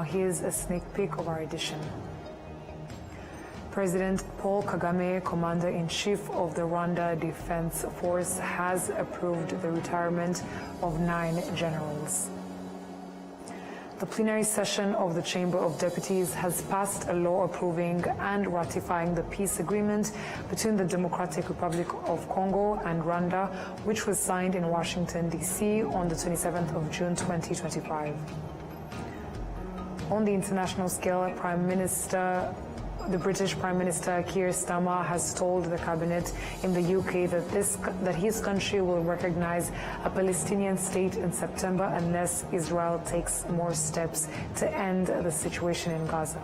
Now here's a sneak peek of our edition. President Paul Kagame, Commander-in-Chief of the Rwanda Defense Force, has approved the retirement of 9 generals. The plenary session of the Chamber of Deputies has passed a law approving and ratifying the peace agreement between the Democratic Republic of Congo and Rwanda, which was signed in Washington, D.C. on the 27th of June 2025. On the international scale, the British Prime Minister Keir Starmer has told the cabinet in the UK that his country will recognize a Palestinian state in September unless Israel takes more steps to end the situation in Gaza.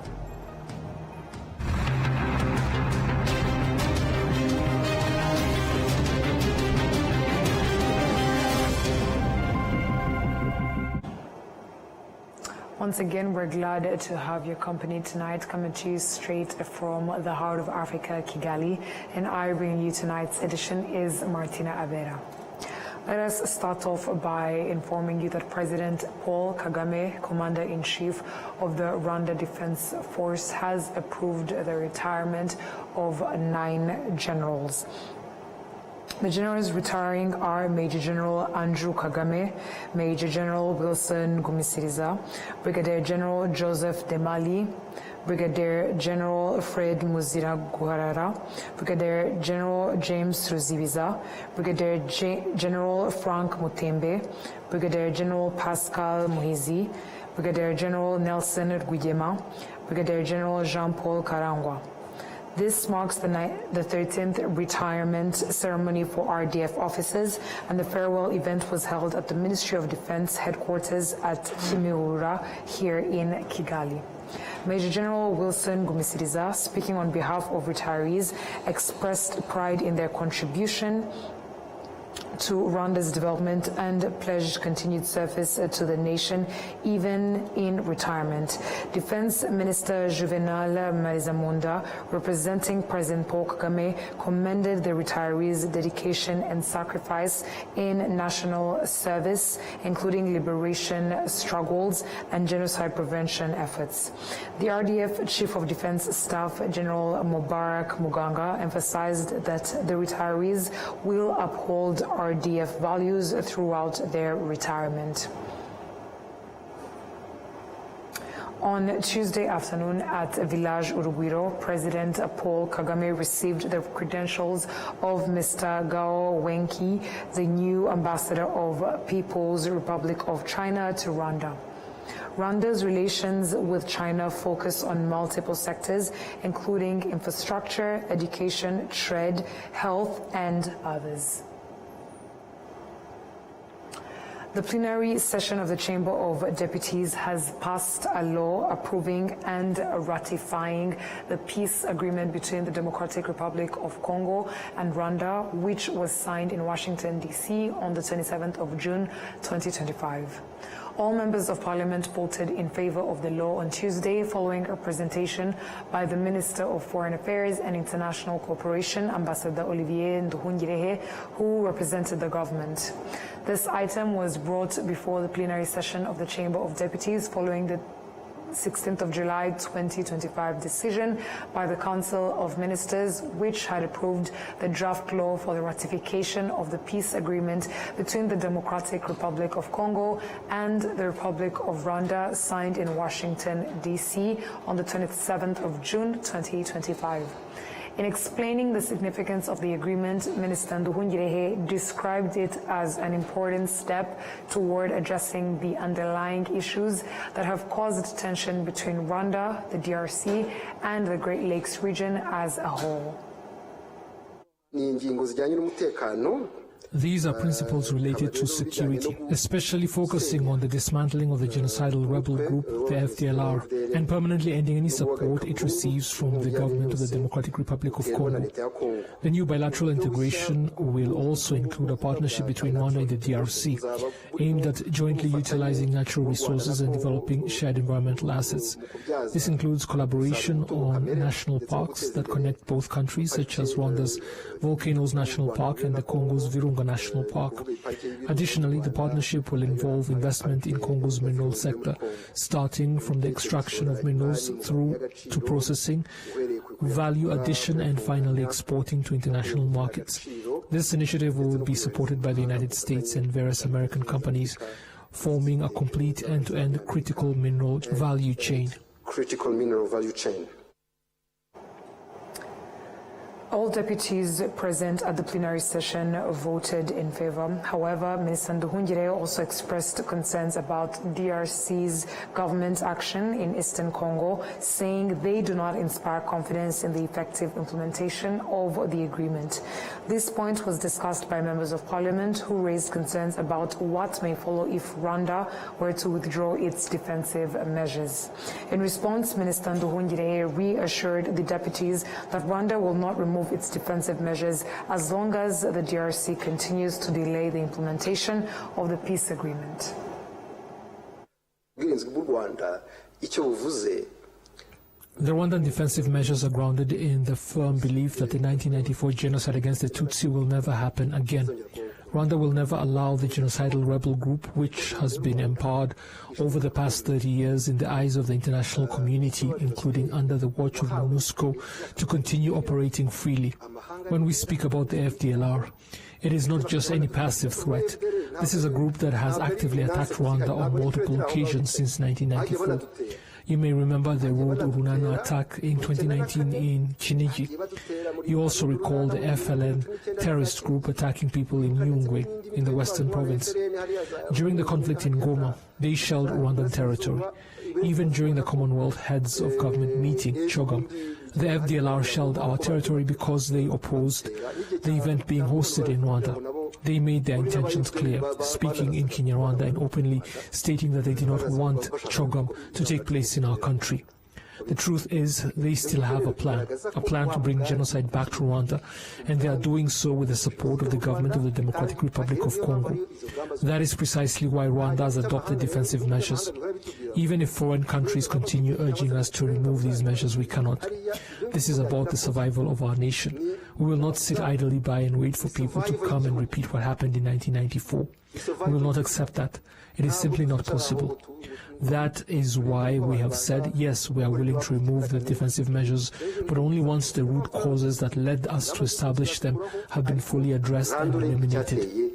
Once again, we're glad to have your company tonight, coming to you straight from the heart of Africa, Kigali. And I bringing you tonight's edition is Martina Abera. Let us start off by informing you that President Paul Kagame, Commander-in-Chief of the Rwanda Defense Force, has approved the retirement of 9 generals. The generals retiring are Major General Andrew Kagame, Major General Wilson Gumisiriza, Brigadier General Joseph Demali, Brigadier General Fred Muzira Guharara, Brigadier General James Ruzibiza, Brigadier General Frank Mutembe, Brigadier General Pascal Muhizi, Brigadier General Nelson Rwigema, Brigadier General Jean-Paul Karangwa. This marks the 13th retirement ceremony for RDF officers, and the farewell event was held at the Ministry of Defense headquarters at Kimihurura here in Kigali. Major General Wilson Gumisiriza, speaking on behalf of retirees, expressed pride in their contribution to Rwanda's development and pledged continued service to the nation even in retirement. Defense Minister Juvenal Marizamunda, representing President Paul Kagame, commended the retirees' dedication and sacrifice in national service, including liberation struggles and genocide prevention efforts. The RDF Chief of Defense Staff, General Mubarak Muganga, emphasized that the retirees will uphold RDF values throughout their retirement. On Tuesday afternoon at Village Urugwiro, President Paul Kagame received the credentials of Mr. Gao Wenki, the new ambassador of People's Republic of China to Rwanda. Rwanda's relations with China focus on multiple sectors, including infrastructure, education, trade, health, and others. The plenary session of the Chamber of Deputies has passed a law approving and ratifying the peace agreement between the Democratic Republic of Congo and Rwanda, which was signed in Washington, D.C. on the 27th of June 2025. All members of Parliament voted in favor of the law on Tuesday, following a presentation by the Minister of Foreign Affairs and International Cooperation, Ambassador Olivier Nduhungirehe, who represented the government. This item was brought before the plenary session of the Chamber of Deputies following the 16th of July 2025 decision by the Council of Ministers, which had approved the draft law for the ratification of the peace agreement between the Democratic Republic of Congo and the Republic of Rwanda, signed in Washington, D.C. on the 27th of June 2025. In explaining the significance of the agreement, Minister Nduhungirehe described it as an important step toward addressing the underlying issues that have caused tension between Rwanda, the DRC, and the Great Lakes region as a whole. These are principles related to security, especially focusing on the dismantling of the genocidal rebel group, the FDLR, and permanently ending any support it receives from the government of the Democratic Republic of Congo. The new bilateral integration will also include a partnership between Rwanda and the DRC, aimed at jointly utilizing natural resources and developing shared environmental assets. This includes collaboration on national parks that connect both countries, such as Rwanda's Volcanoes National Park and the Congo's Virunga Virunga National Park. Additionally, the partnership will involve investment in Congo's mineral sector, starting from the extraction of minerals through to processing, value addition, and finally exporting to international markets. This initiative will be supported by the United States and various American companies, forming a complete end-to-end critical mineral value chain. All deputies present at the plenary session voted in favor. However, Minister Nduhungire also expressed concerns about DRC's government action in Eastern Congo, saying they do not inspire confidence in the effective implementation of the agreement. This point was discussed by members of parliament who raised concerns about what may follow if Rwanda were to withdraw its defensive measures. In response, Minister Nduhungire reassured the deputies that Rwanda will not remove its defensive measures as long as the DRC continues to delay the implementation of the peace agreement. The Rwandan defensive measures are grounded in the firm belief that the 1994 genocide against the Tutsi will never happen again. Rwanda will never allow the genocidal rebel group, which has been empowered over the past 30 years in the eyes of the international community, including under the watch of MONUSCO, to continue operating freely. When we speak about the FDLR, it is not just any passive threat. This is a group that has actively attacked Rwanda on multiple occasions since 1994. You may remember the Road Urunana attack in 2019 in Chinigi. You also recall the FLN terrorist group attacking people in Nyungwe in the western province. During the conflict in Goma, they shelled Rwandan territory. Even during the Commonwealth Heads of Government meeting, CHOGM, the FDLR shelled our territory because they opposed the event being hosted in Rwanda. They made their intentions clear, speaking in Kinyarwanda and openly stating that they did not want CHOGM to take place in our country. The truth is, they still have a plan to bring genocide back to Rwanda, and they are doing so with the support of the government of the Democratic Republic of Congo. That is precisely why Rwanda has adopted defensive measures. Even if foreign countries continue urging us to remove these measures, we cannot. This is about the survival of our nation. We will not sit idly by and wait for people to come and repeat what happened in 1994. We will not accept that. It is simply not possible. That is why we have said, yes, we are willing to remove the defensive measures, but only once the root causes that led us to establish them have been fully addressed and eliminated.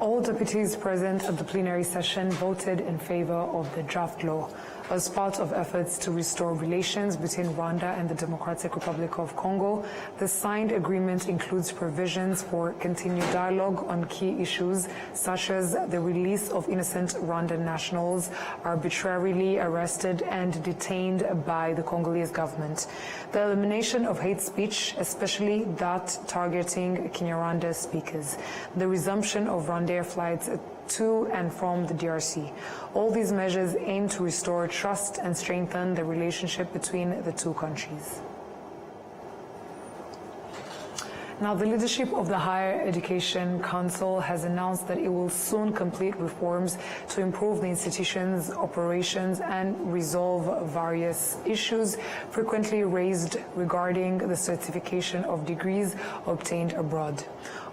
All deputies present at the plenary session voted in favor of the draft law. As part of efforts to restore relations between Rwanda and the Democratic Republic of Congo, the signed agreement includes provisions for continued dialogue on key issues such as the release of innocent Rwandan nationals arbitrarily arrested and detained by the Congolese government, the elimination of hate speech, especially that targeting Kinyarwanda speakers, the resumption of Rwandair flights to and from the DRC. All these measures aim to restore trust and strengthen the relationship between the two countries. Now, the leadership of the Higher Education Council has announced that it will soon complete reforms to improve the institution's operations and resolve various issues frequently raised regarding the certification of degrees obtained abroad.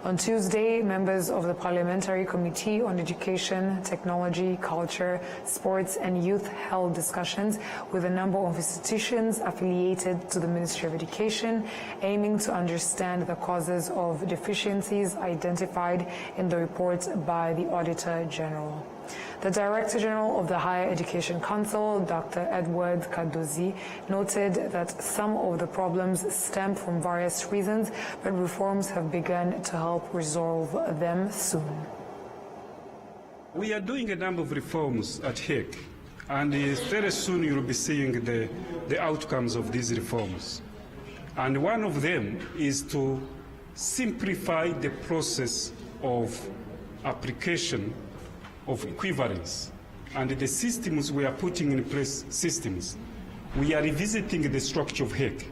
On Tuesday, members of the Parliamentary Committee on Education, Technology, Culture, Sports and Youth held discussions with a number of institutions affiliated to the Ministry of Education, aiming to understand the causes of deficiencies identified in the report by the Auditor General. The Director General of the Higher Education Council, Dr. Edward Kadozi, noted that some of the problems stem from various reasons, but reforms have begun to help resolve them soon. We are doing a number of reforms at HEC, and very soon you'll be seeing the outcomes of these reforms. And one of them is to simplify the process of application of equivalence, and the systems we are putting in place we are revisiting the structure of HEC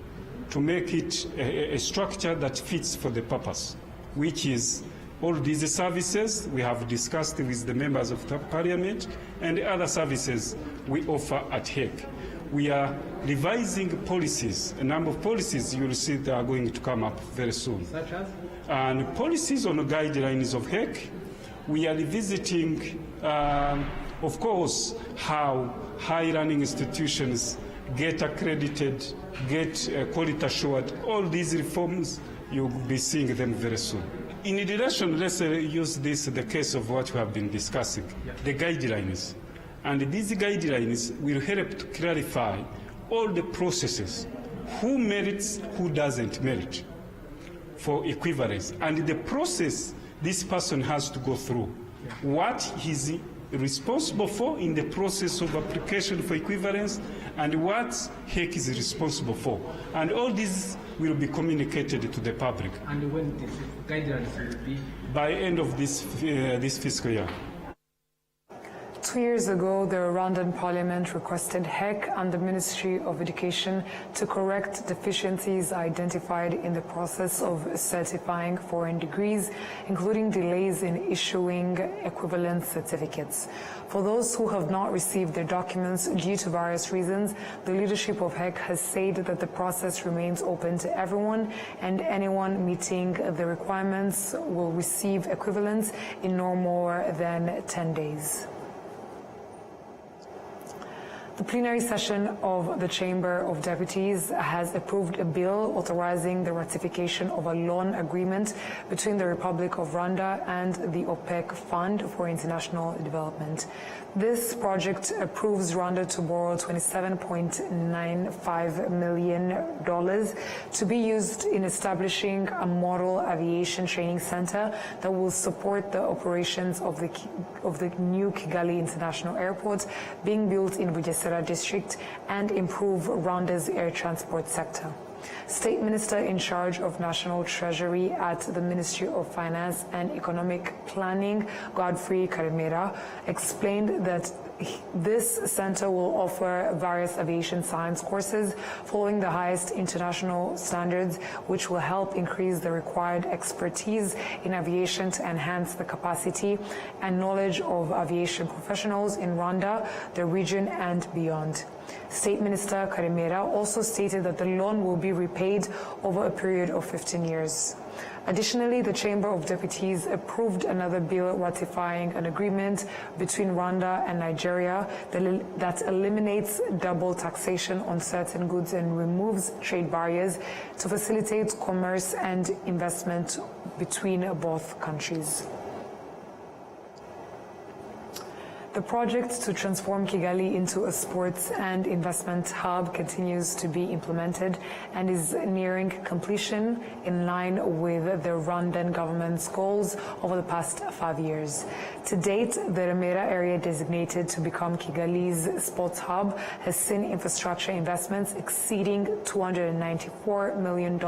to make it a structure that fits for the purpose, which is all these services we have discussed with the members of the Parliament and the other services we offer at HEC. we are revising policies. A number of policies you will see that are going to come up very soon. Such as? And policies on the guidelines of HEC, we are revisiting, of course, how high learning institutions get accredited, get quality assured. All these reforms, you'll be seeing them very soon. In relation, let's use the case of what we have been discussing, the guidelines. And these guidelines will help to clarify all the processes, who merits, who doesn't merit for equivalence, and the process this person has to go through, what he's responsible for in the process of application for equivalence, and what HEC is responsible for. And all this will be communicated to the public. And when this guidelines will be? By end of this fiscal year. 2 years ago, the Rwandan Parliament requested HEC and the Ministry of Education to correct deficiencies identified in the process of certifying foreign degrees, including delays in issuing equivalent certificates. For those who have not received their documents due to various reasons, the leadership of HEC has said that the process remains open to everyone, and anyone meeting the requirements will receive equivalents in no more than 10 days. The plenary session of the Chamber of Deputies has approved a bill authorizing the ratification of a loan agreement between the Republic of Rwanda and the OPEC Fund for International Development. This project approves Rwanda to borrow $27.95 million to be used in establishing a model aviation training center that will support the operations of the new Kigali International Airport being built in Bugesera district and improve Rwanda's air transport sector. State Minister in charge of National Treasury at the Ministry of Finance and Economic Planning, Godfrey Karemera, explained that this center will offer various aviation science courses following the highest international standards, which will help increase the required expertise in aviation to enhance the capacity and knowledge of aviation professionals in Rwanda, the region, and beyond. State Minister Karemera also stated that the loan will be repaid over a period of 15 years. Additionally, the Chamber of Deputies approved another bill ratifying an agreement between Rwanda and Nigeria that eliminates double taxation on certain goods and removes trade barriers to facilitate commerce and investment between both countries. The project to transform Kigali into a sports and investment hub continues to be implemented and is nearing completion in line with the Rwandan government's goals over the past 5 years. To date, the Remera area designated to become Kigali's sports hub has seen infrastructure investments exceeding $294 million,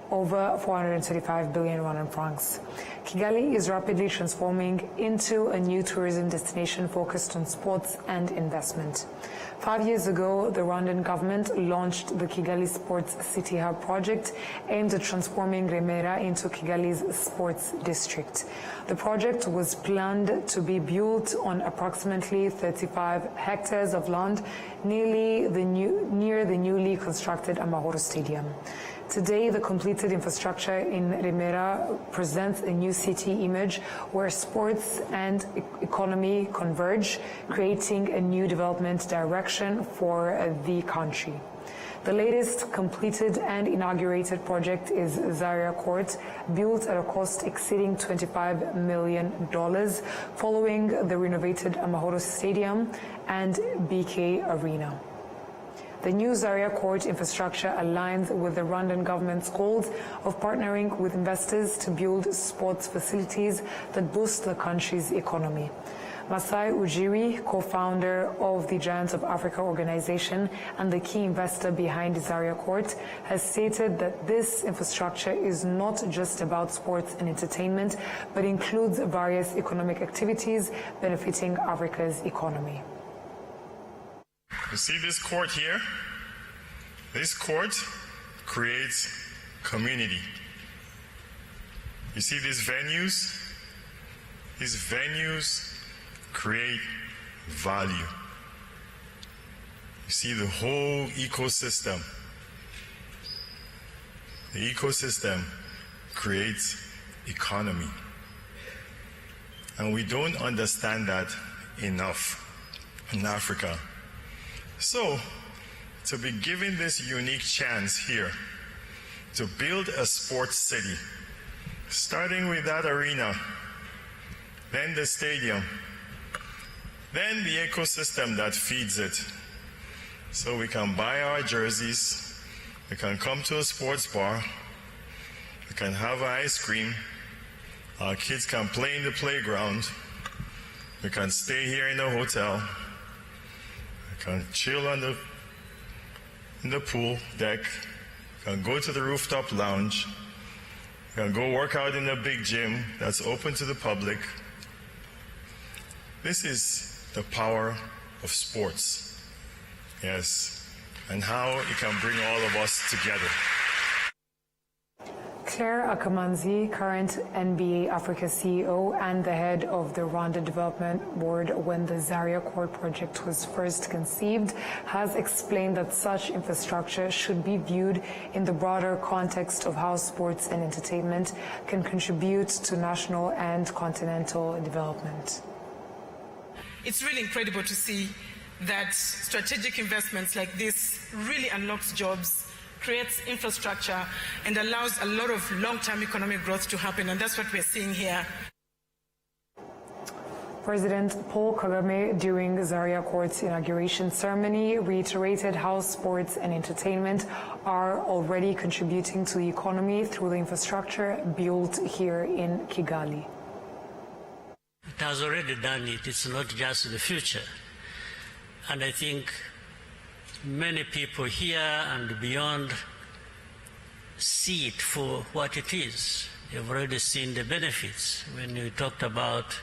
over 435 billion Rwandan francs. Kigali is rapidly transforming into a new tourism destination focused on sports and investment. 5 years ago, the Rwandan government launched the Kigali Sports City Hub project aimed at transforming Remera into Kigali's sports district. The project was planned to be built on approximately 35 hectares of land near the newly constructed Amahoro Stadium. Today, the completed infrastructure in Remera presents a new city image where sports and economy converge, creating a new development direction for the country. The latest completed and inaugurated project is Zaria Court, built at a cost exceeding $25 million, following the renovated Amahoro Stadium and BK Arena. The new Zaria Court infrastructure aligns with the Rwandan government's goals of partnering with investors to build sports facilities that boost the country's economy. Masai Ujiri, co-founder of the Giants of Africa organization and the key investor behind Zaria Court, has stated that this infrastructure is not just about sports and entertainment, but includes various economic activities benefiting Africa's economy. You see this court here? This court creates community. You see these venues? These venues create value. You see the whole ecosystem. The ecosystem creates economy. And we don't understand that enough in Africa. So, to be given this unique chance here to build a sports city, starting with that arena, then the stadium, then the ecosystem that feeds it. So we can buy our jerseys, we can come to a sports bar, we can have ice cream, our kids can play in the playground, we can stay here in the hotel, we can chill in the pool deck, we can go to the rooftop lounge, we can go work out in the big gym that's open to the public. This is the power of sports, yes, and how it can bring all of us together. Claire Akamanzi, current NBA Africa CEO and the head of the Rwanda Development Board when the Zaria Court project was first conceived, has explained that such infrastructure should be viewed in the broader context of how sports and entertainment can contribute to national and continental development. It's really incredible to see that strategic investments like this really unlocks jobs, creates infrastructure, and allows a lot of long-term economic growth to happen, and that's what we're seeing here. President Paul Kagame, during Zaria Court's inauguration ceremony, reiterated how sports and entertainment are already contributing to the economy through the infrastructure built here in Kigali. It has already done it. It's not just the future. And I think many people here and beyond see it for what it is. You've already seen the benefits when you talked about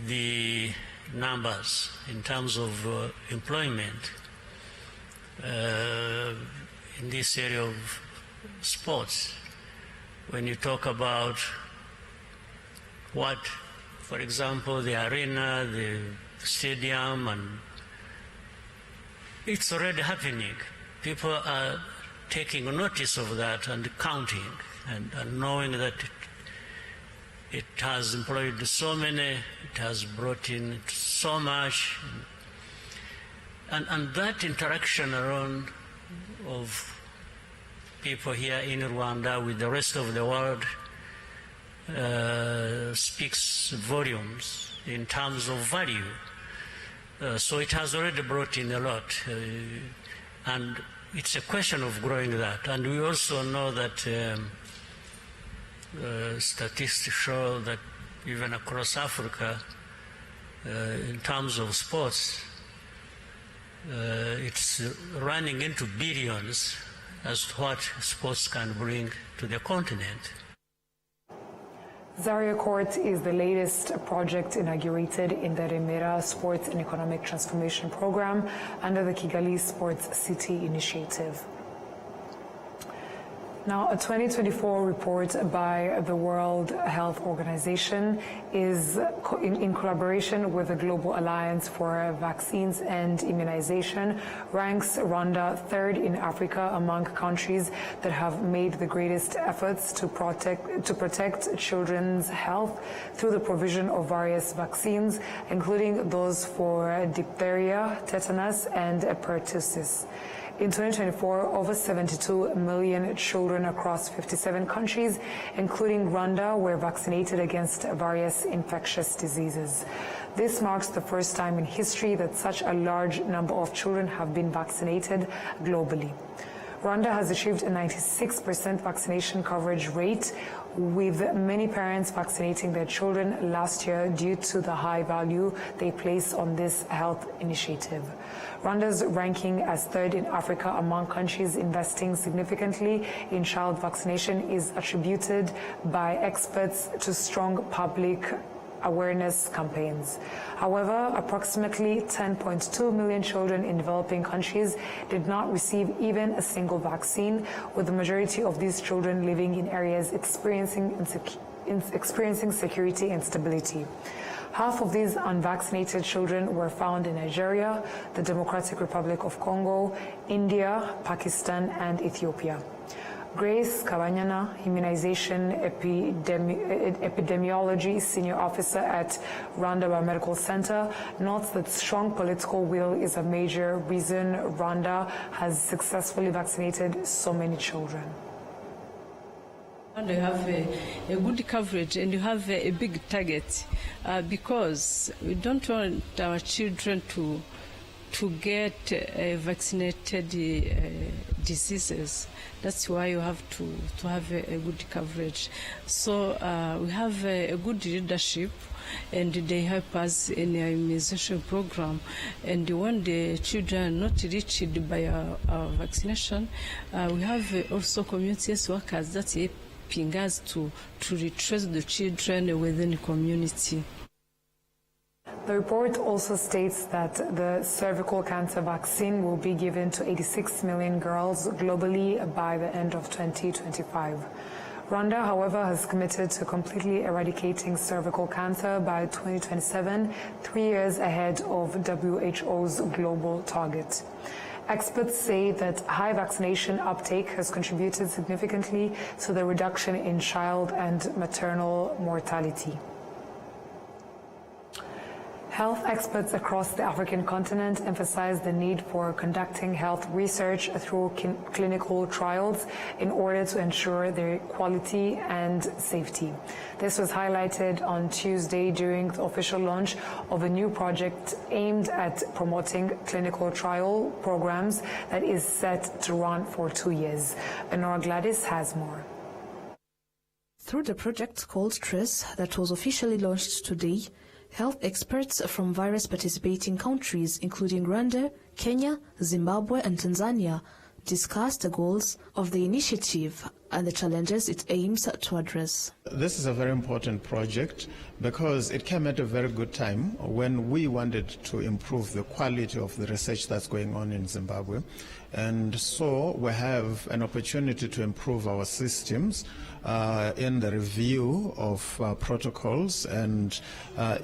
the numbers in terms of employment in this area of sports. When you talk about what, for example, the arena, the stadium, and it's already happening. People are taking notice of that and counting and knowing that it has employed so many, it has brought in so much. And that interaction around of people here in Rwanda with the rest of the world speaks volumes in terms of value. So it has already brought in a lot, and it's a question of growing that. And we also know that statistics show that even across Africa, in terms of sports, it's running into billions as to what sports can bring to the continent. Zaria Court is the latest project inaugurated in the Remera Sports and Economic Transformation Program under the Kigali Sports City Initiative. Now, a 2024 report by the World Health Organization is in collaboration with the Global Alliance for Vaccines and Immunization, ranks Rwanda third in Africa among countries that have made the greatest efforts to protect children's health through the provision of various vaccines, including those for diphtheria, tetanus, and pertussis. In 2024, over 72 million children across 57 countries, including Rwanda, were vaccinated against various infectious diseases. This marks the first time in history that such a large number of children have been vaccinated globally. Rwanda has achieved a 96% vaccination coverage rate, with many parents vaccinating their children last year due to the high value they place on this health initiative. Rwanda's ranking as third in Africa among countries investing significantly in child vaccination is attributed by experts to strong public awareness campaigns. However, approximately 10.2 million children in developing countries did not receive even a single vaccine, with the majority of these children living in areas experiencing security instability. Half of these unvaccinated children were found in Nigeria, the Democratic Republic of Congo, India, Pakistan, and Ethiopia. Grace Kabanyana, Immunization Epidemiology Senior Officer at Rwanda Biomedical Center, notes that strong political will is a major reason Rwanda has successfully vaccinated so many children. And you have a good coverage and you have a big target because we don't want our children to get vaccinated diseases. That's why you have to have a good coverage. So we have a good leadership, and they help us in the immunization program. And when the children are not reached by our vaccination, we have also community workers that helping us to retrace the children within the community. The report also states that the cervical cancer vaccine will be given to 86 million girls globally by the end of 2025. Rwanda, however, has committed to completely eradicating cervical cancer by 2027, 3 years ahead of WHO's global target. Experts say that high vaccination uptake has contributed significantly to the reduction in child and maternal mortality. Health experts across the African continent emphasize the need for conducting health research through clinical trials in order to ensure their quality and safety. This was highlighted on Tuesday during the official launch of a new project aimed at promoting clinical trial programs that is set to run for 2 years. Honora Gladys has more. Through the project called TRIS that was officially launched today, health experts from various participating countries, including Rwanda, Kenya, Zimbabwe, and Tanzania, discussed the goals of the initiative and the challenges it aims to address. This is a very important project because it came at a very good time when we wanted to improve the quality of the research that's going on in Zimbabwe. And so we have an opportunity to improve our systems in the review of protocols and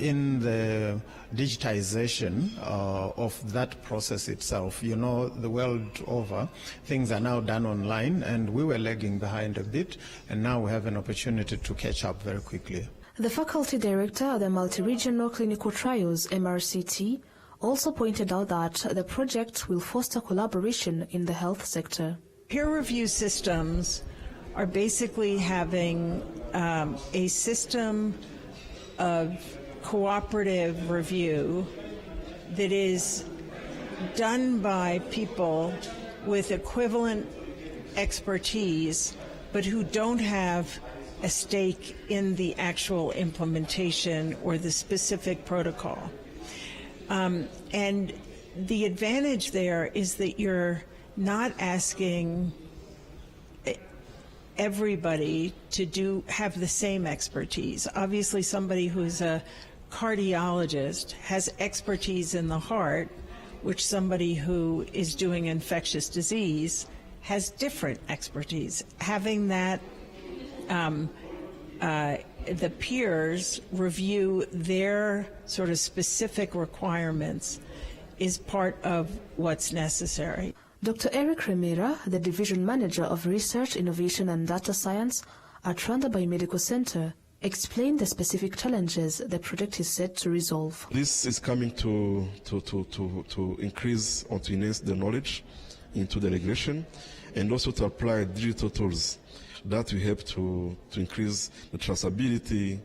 in the digitization of that process itself. You know, the world over, things are now done online, and we were lagging behind a bit, and now we have an opportunity to catch up very quickly. The faculty director of the Multi-Regional Clinical Trials, MRCT, also pointed out that the project will foster collaboration in the health sector. Peer review systems are basically having a system of cooperative review that is done by people with equivalent expertise, but who don't have a stake in the actual implementation or the specific protocol. And the advantage there is that you're not asking everybody to have the same expertise. Obviously, somebody who's a cardiologist has expertise in the heart, which somebody who is doing infectious disease has different expertise. Having that, the peers review their sort of specific requirements is part of what's necessary. Dr. Eric Remera, the Division Manager of Research, Innovation and Data Science at Rwanda Biomedical Center, explained the specific challenges the project is set to resolve. This is coming to increase or to enhance the knowledge into the regulation, and also to apply digital tools that will help to increase the traceability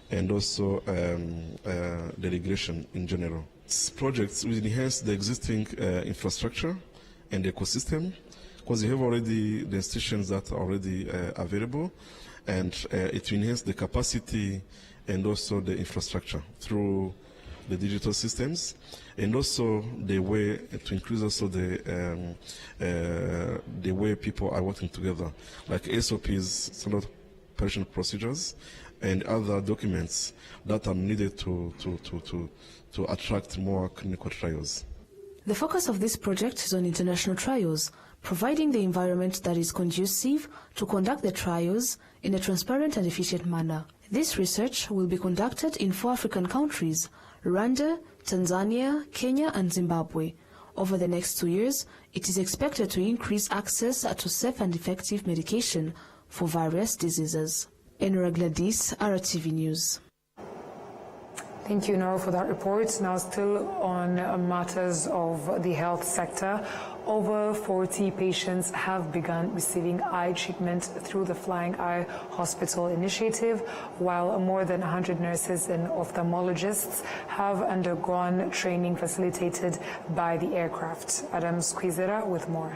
and also the regulation in general. This project will enhance the existing infrastructure and ecosystem, because you have already the institutions that are already available, and it will enhance the capacity and also the infrastructure through the digital systems, and also the way to increase also the way people are working together, like SOPs, standard operation procedures, and other documents that are needed to attract more clinical trials. The focus of this project is on international trials, providing the environment that is conducive to conduct the trials in a transparent and efficient manner. This research will be conducted in 4 African countries: Rwanda, Tanzania, Kenya and Zimbabwe. Over the next 2 years, it is expected to increase access to safe and effective medication for various diseases. Enora Gladys, RTV News. Thank you, Nora, for that report. Now, still on matters of the health sector, over 40 patients have begun receiving eye treatment through the Flying Eye Hospital initiative, while more than 100 nurses and ophthalmologists have undergone training facilitated by the aircraft. Adam Squizera with more.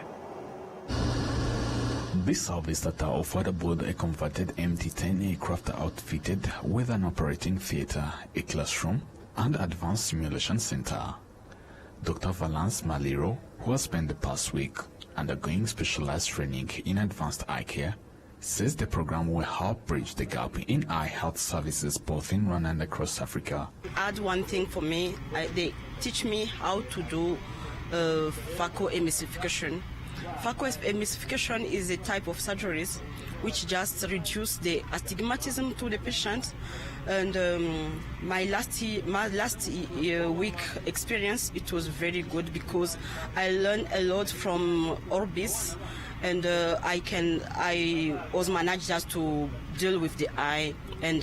This service that are offered aboard a converted MT-10 aircraft outfitted with an operating theater, a classroom, and advanced simulation center. Dr. Valence Maliro, who has spent the past week undergoing specialized training in advanced eye care, says the program will help bridge the gap in eye health services both in Rwanda and across Africa. Add one thing for me, they teach me how to do phacoemulsification. Phacoemulsification is a type of surgeries which just reduce the astigmatism to the patient. And my last week experience, it was very good because I learned a lot from Orbis, and I was managed just to deal with the eye and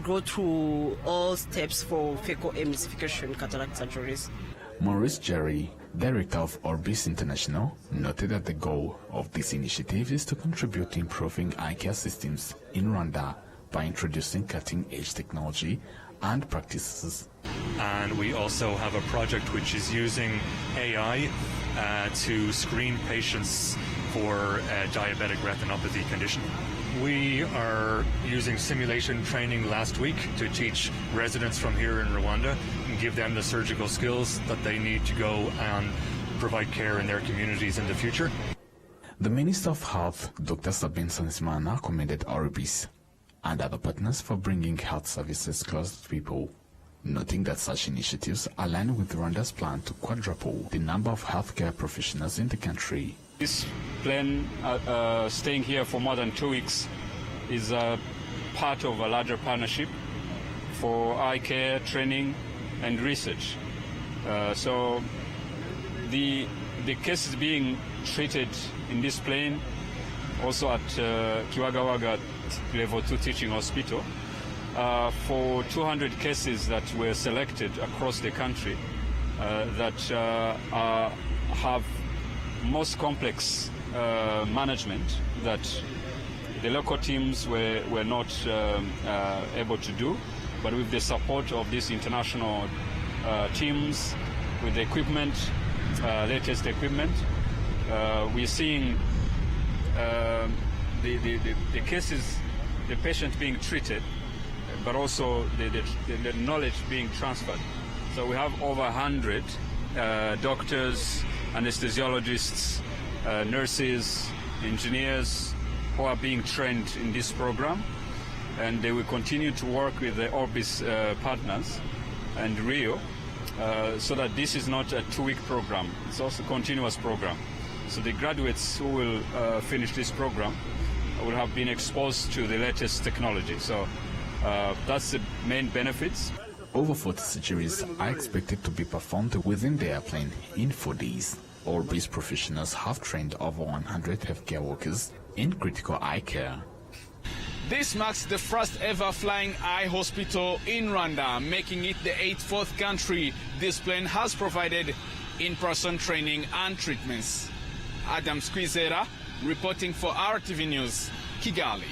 go through all steps for phacoemulsification cataract surgeries. Maurice Jerry, director of Orbis International, noted that the goal of this initiative is to contribute to improving eye care systems in Rwanda by introducing cutting-edge technology and practices. And we also have a project which is using AI to screen patients for a diabetic retinopathy condition. We are using simulation training last week to teach residents from here in Rwanda and give them the surgical skills that they need to go and provide care in their communities in the future. The Minister of Health, Dr. Sabin Sansimana, commended Orbis and other partners for bringing health services close to people, noting that such initiatives align with Rwanda's plan to quadruple the number of healthcare professionals in the country. This plan, staying here for more than 2 weeks, is part of a larger partnership for eye care, training and research. So the cases being treated in this plane, also at Kiwagawaga Level 2 Teaching Hospital, for 200 cases that were selected across the country that have most complex management that the local teams were not able to do, but with the support of these international teams, with the equipment, latest equipment, we're seeing the cases, the patient being treated, but also the knowledge being transferred. So we have over 100 doctors, anesthesiologists, nurses, engineers who are being trained in this program, and they will continue to work with the Orbis partners and Rio, so that this is not a 2-week program, it's also a continuous program. So the graduates who will finish this program will have been exposed to the latest technology. So that's the main benefits. Over 40 surgeries are expected to be performed within the airplane in 4 days. Orbis professionals have trained over 100 healthcare workers in critical eye care. This marks the first ever flying eye hospital in Rwanda, making it the 84th country this plane has provided in-person training and treatments. Adam Squizera, reporting for RTV News, Kigali.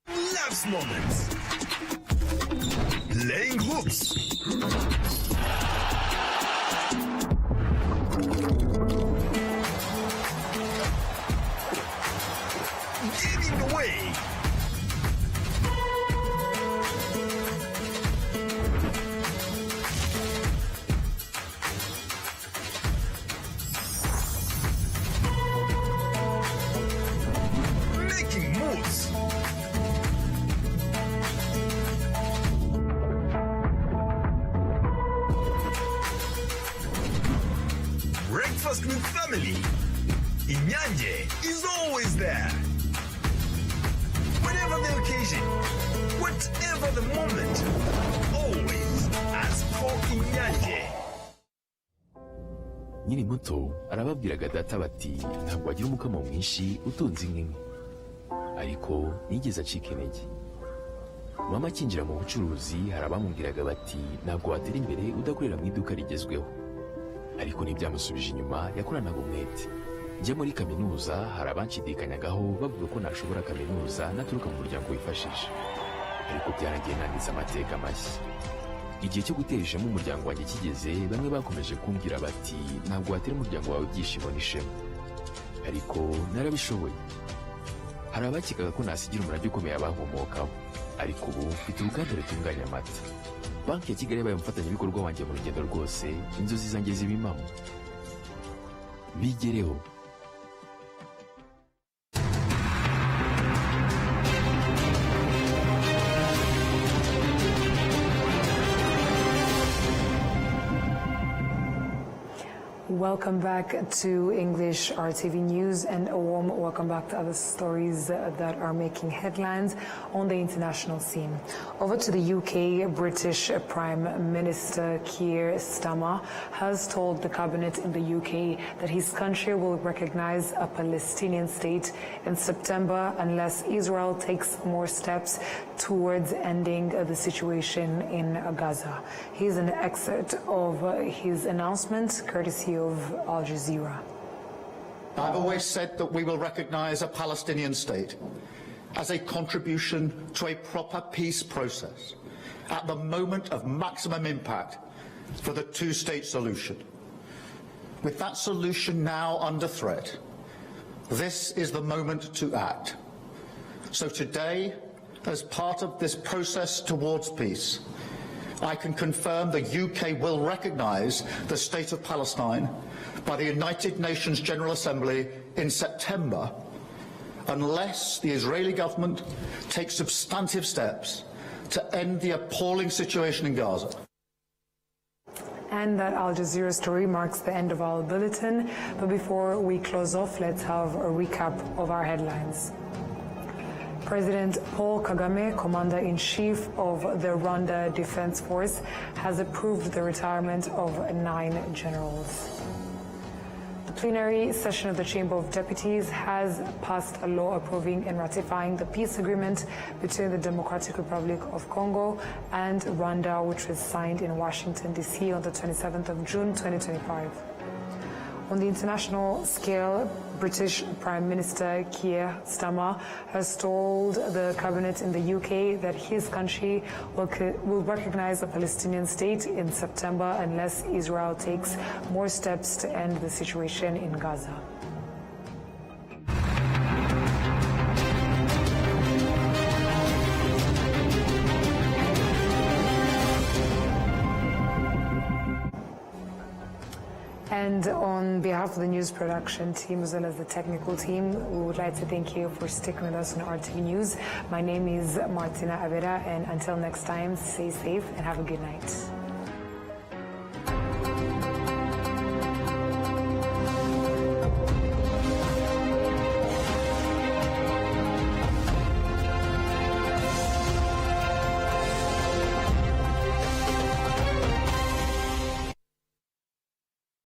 Loves moments. Laying hooks. Giving away. Making moves. breakfast with family, Inyanje is always there. Whatever the occasion, whatever the moment, always ask for Inyanje. Nyiri muto arababwiraga data bati ntabwo wagira umukamo mwinshi utunze inka imwe, ariko nigeze acika intege. Mama akinjira mu bucuruzi hari abamubwiraga bati ntabwo watera imbere udakorera mu iduka rigezweho, ariko ntibyamusubije inyuma, yakoranaga umwete. Njya muri kaminuza hari abanshidikanyagaho bavuga ko nashobora kaminuza naturuka mu muryango wifashije, ariko byarangiye nanditse amateka mashya. Igihe cyo gutera ishema umuryango wanjye kigeze, bamwe bakomeje kumbwira bati ntabwo watera umuryango wawe ibyishimo n'ishema, ariko narabishoboye. Hari abakekaga ko nasigira umurage ukomeye abankomokaho, ariko ubu mfite uruganda rutunganya amata. Banki ya Kigali yabaye umufatanyabikorwa wanjye mu rugendo rwose, inzozi zanjye ziba impamo. Bigereho. Welcome back to English RTV News, and a warm welcome back to other stories that are making headlines on the international scene. Over to the UK, British Prime Minister Keir Starmer has told the cabinet in the UK that his country will recognize a Palestinian state in September unless Israel takes more steps towards ending the situation in Gaza. Here's an excerpt of his announcement, courtesy of Al Jazeera. I've always said that we will recognise a Palestinian state as a contribution to a proper peace process at the moment of maximum impact for the two-state solution. With that solution now under threat, this is the moment to act. So today, as part of this process towards peace, I can confirm the UK will recognise the State of Palestine by the United Nations General Assembly in September unless the Israeli government takes substantive steps to end the appalling situation in Gaza. And that Al Jazeera story marks the end of our bulletin. But before we close off, let's have a recap of our headlines. President Paul Kagame, Commander-in-Chief of the Rwanda Defense Force, has approved the retirement of 9 generals. The plenary session of the Chamber of Deputies has passed a law approving and ratifying the peace agreement between the Democratic Republic of Congo and Rwanda, which was signed in Washington, D.C. on the 27th of June 2025. On the international scale, British Prime Minister Keir Starmer has told the cabinet in the UK that his country will recognise a Palestinian state in September unless Israel takes more steps to end the situation in Gaza. And on behalf of the news production team as well as the technical team, we would like to thank you for sticking with us on RTV News. My name is Martina Abera, and until next time, stay safe and have a good night.